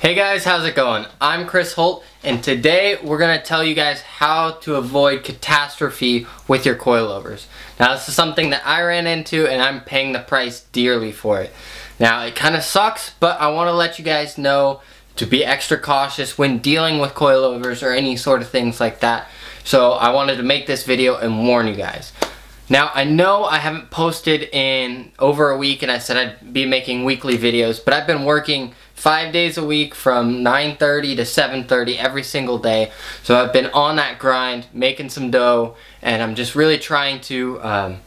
Hey guys, how's it going? I'm Chris Holt, and today we're going to tell you guys how to avoid catastrophe with your coilovers. Now this is something that I ran into and I'm paying the price dearly for it. Now it kind of sucks, but I want to let you guys know to be extra cautious when dealing with coilovers or any sort of things like that. So I wanted to make this video and warn you guys. Now I know I haven't posted in over a week and I said I'd be making weekly videos, but I've been working 5 days a week from 9:30 to 7:30 every single day. So I've been on that grind, making some dough, and I'm just really trying to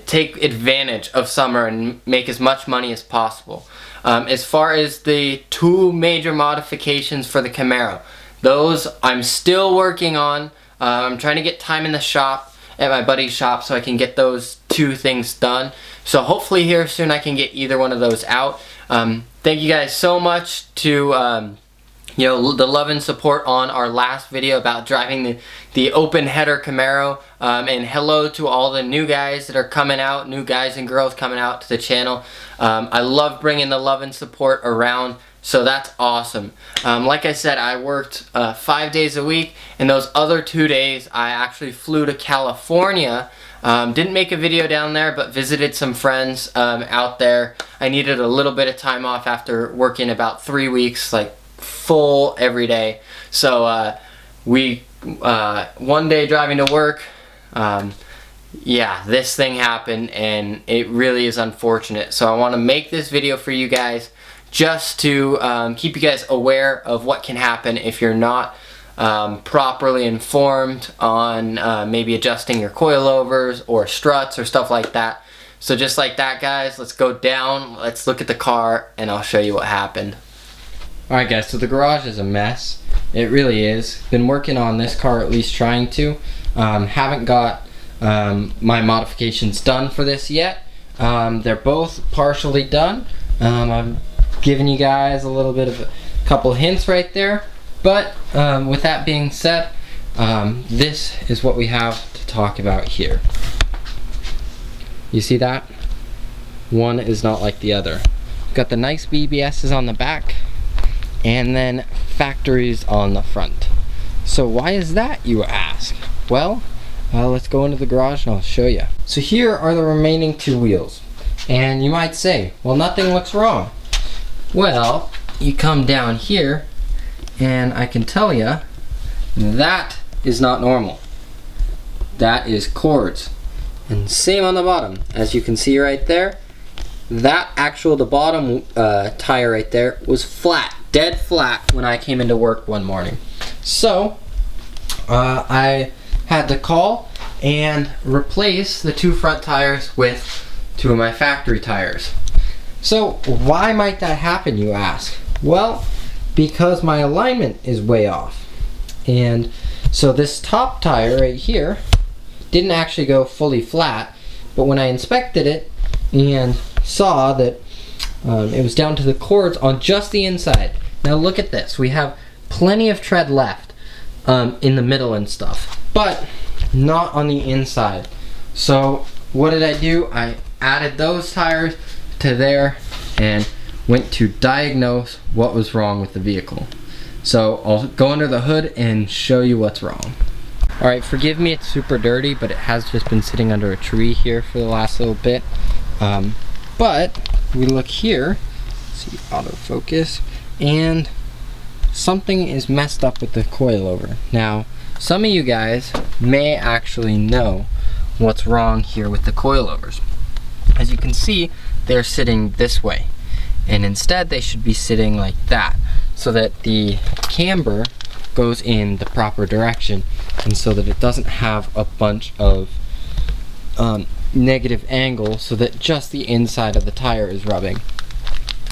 take advantage of summer and make as much money as possible. As far as the two major modifications for the Camaro, those I'm still working on. I'm trying to get time in the shop, at my buddy's shop, so I can get those two things done. So hopefully here soon I can get either one of those out. Thank you guys so much to the love and support on our last video about driving the open header Camaro, and hello to all the new guys that are coming out, new guys and girls coming out to the channel. I love bringing the love and support around, so that's awesome. Like I said, I worked 5 days a week, and those other 2 days I actually flew to California. Didn't make a video down there, but visited some friends out there. I needed a little bit of time off after working about 3 weeks, like full every day. So one day driving to work, yeah, this thing happened, and it really is unfortunate. So I want to make this video for you guys just to keep you guys aware of what can happen if you're not properly informed on maybe adjusting your coilovers or struts or stuff like that. So just like that, guys, let's go down, let's look at the car, and I'll show you what happened. Alright guys, so the garage is a mess. It really is. Been working on this car, at least trying to. Haven't got my modifications done for this yet. They're both partially done. I'm giving you guys a little bit of a couple hints right there. But with that being said, this is what we have to talk about here. You see that? One is not like the other. Got the nice BBSs on the back, and then factories on the front. So why is that, you ask? Well, let's go into the garage and I'll show you. So here are the remaining two wheels. And you might say, well, nothing looks wrong. Well, you come down here, and I can tell you that is not normal. That is cords. And same on the bottom. As you can see right there, the bottom tire right there was flat, dead flat when I came into work one morning. So I had to call and replace the two front tires with two of my factory tires. So why might that happen, you ask? Well, because my alignment is way off. And so this top tire right here didn't actually go fully flat, but when I inspected it and saw that it was down to the cords on just the inside. Now look at this, we have plenty of tread left in the middle and stuff, but not on the inside. So what did I do? I added those tires to there and went to diagnose what was wrong with the vehicle. So I'll go under the hood and show you what's wrong. Alright, forgive me, it's super dirty, but it has just been sitting under a tree here for the last little bit. But we look here, see autofocus, and something is messed up with the coilover. Now, some of you guys may actually know what's wrong here with the coilovers. As you can see, they're sitting this way, and instead they should be sitting like that, so that the camber goes in the proper direction, and so that it doesn't have a bunch of negative angle, so that just the inside of the tire is rubbing.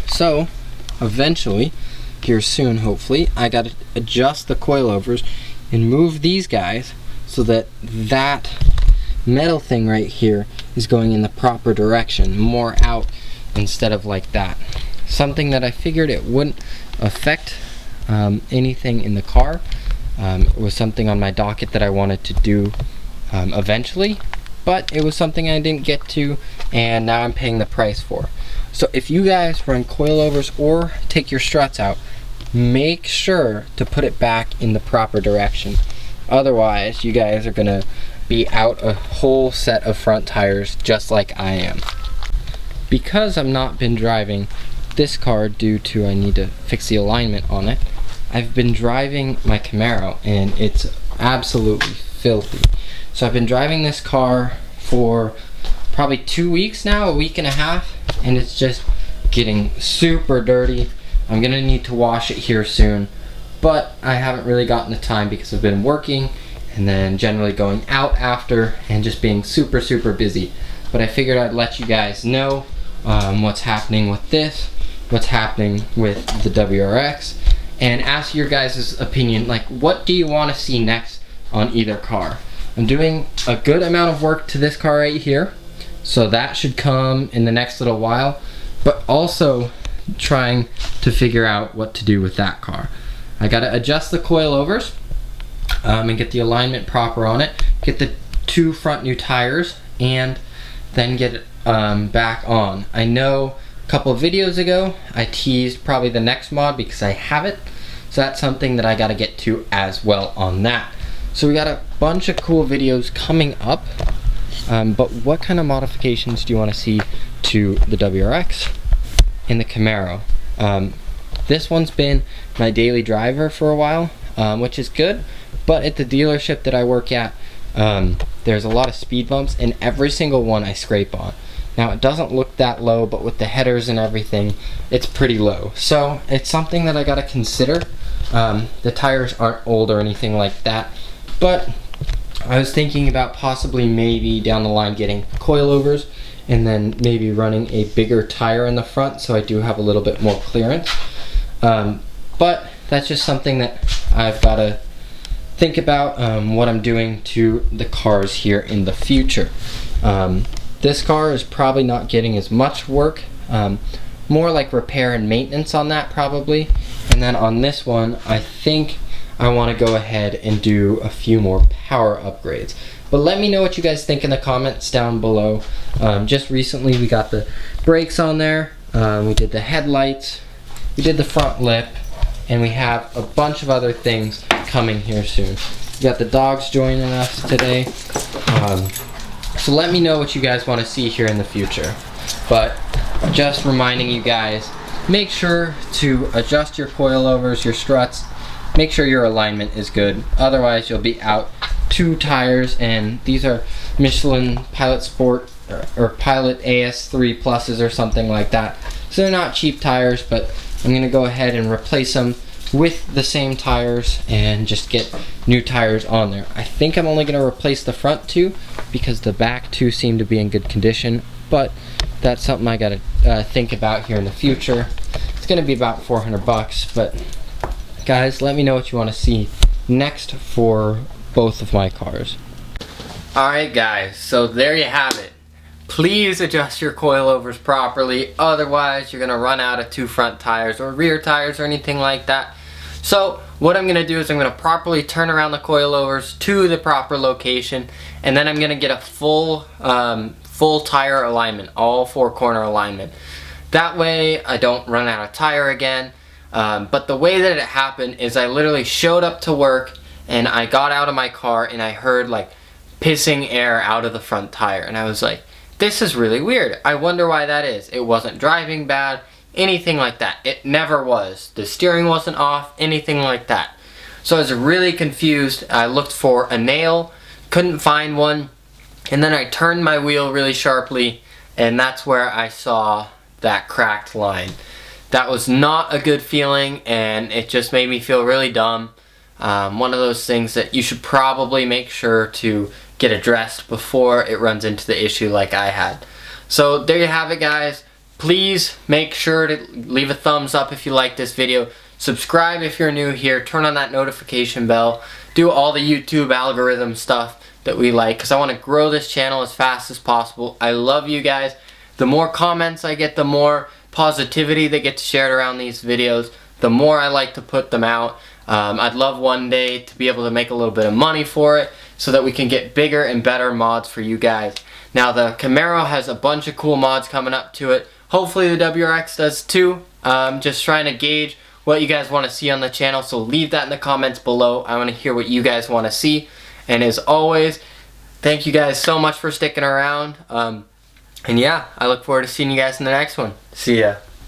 So eventually, here soon hopefully, I got to adjust the coilovers and move these guys so that that metal thing right here is going in the proper direction, more out instead of like that. Something that I figured it wouldn't affect anything in the car. It was something on my docket that I wanted to do eventually, but it was something I didn't get to, and now I'm paying the price for. So if you guys run coilovers or take your struts out, make sure to put it back in the proper direction. Otherwise, you guys are gonna be out a whole set of front tires just like I am. Because I've not been driving this car due to I need to fix the alignment on it, I've been driving my Camaro and it's absolutely filthy. So I've been driving this car for probably 2 weeks now, a week and a half, and it's just getting super dirty. I'm gonna need to wash it here soon, but I haven't really gotten the time because I've been working and then generally going out after and just being super busy. But I figured I'd let you guys know what's happening with this, what's happening with the WRX, and ask your guys' opinion, like what do you want to see next on either car. I'm doing a good amount of work to this car right here, so that should come in the next little while, but also trying to figure out what to do with that car. I gotta adjust the coilovers and get the alignment proper on it, get the 2 front new tires, and then get it back on. I know a couple of videos ago I teased probably the next mod because I have it, so that's something that I gotta get to as well on that. So we got a bunch of cool videos coming up, but what kind of modifications do you want to see to the WRX and the Camaro? This one's been my daily driver for a while, which is good, but at the dealership that I work at, there's a lot of speed bumps and every single one I scrape on. Now it doesn't look that low, but with the headers and everything, it's pretty low. So it's something that I gotta consider. The tires aren't old or anything like that, but I was thinking about possibly maybe down the line getting coilovers and then maybe running a bigger tire in the front so I do have a little bit more clearance. But that's just something that I've got to think about what I'm doing to the cars here in the future. This car is probably not getting as much work, more like repair and maintenance on that probably. And then on this one, I think I want to go ahead and do a few more power upgrades. But let me know what you guys think in the comments down below. Just recently we got the brakes on there, we did the headlights, we did the front lip, and we have a bunch of other things coming here soon. We got the dogs joining us today. So let me know what you guys want to see here in the future. But just reminding you guys, make sure to adjust your coilovers, your struts, make sure your alignment is good. Otherwise you'll be out 2 tires, and these are Michelin Pilot Sport or Pilot AS3 Pluses or something like that. So they're not cheap tires, but I'm going to go ahead and replace them with the same tires and just get new tires on there. I think I'm only going to replace the front 2 because the back 2 seem to be in good condition, but that's something I got to think about here in the future. It's going to be about 400 bucks, but guys, let me know what you want to see next for both of my cars. Alright guys, so there you have it. Please adjust your coilovers properly, otherwise you're going to run out of 2 front tires or rear tires or anything like that. So what I'm going to do is I'm going to properly turn around the coilovers to the proper location, and then I'm going to get a full tire alignment, all 4 corner alignment. That way I don't run out of tire again. But the way that it happened is I literally showed up to work and I got out of my car and I heard like pissing air out of the front tire, and I was like, this is really weird. I wonder why that is. It wasn't driving bad, anything like that. It never was. The steering wasn't off, anything like that. So I was really confused. I looked for a nail, couldn't find one, and then I turned my wheel really sharply, and that's where I saw that cracked line. That was not a good feeling, and it just made me feel really dumb. One of those things that you should probably make sure to get addressed before it runs into the issue like I had. So there you have it guys. Please make sure to leave a thumbs up if you like this video. Subscribe if you're new here. Turn on that notification bell. Do all the YouTube algorithm stuff that we like, because I want to grow this channel as fast as possible. I love you guys. The more comments I get, the more positivity that gets shared around these videos, the more I like to put them out. I'd love one day to be able to make a little bit of money for it so that we can get bigger and better mods for you guys. Now the Camaro has a bunch of cool mods coming up to it. Hopefully the WRX does too. Just trying to gauge what you guys want to see on the channel, so leave that in the comments below. I want to hear what you guys want to see. And as always, thank you guys so much for sticking around. And yeah, I look forward to seeing you guys in the next one. See ya.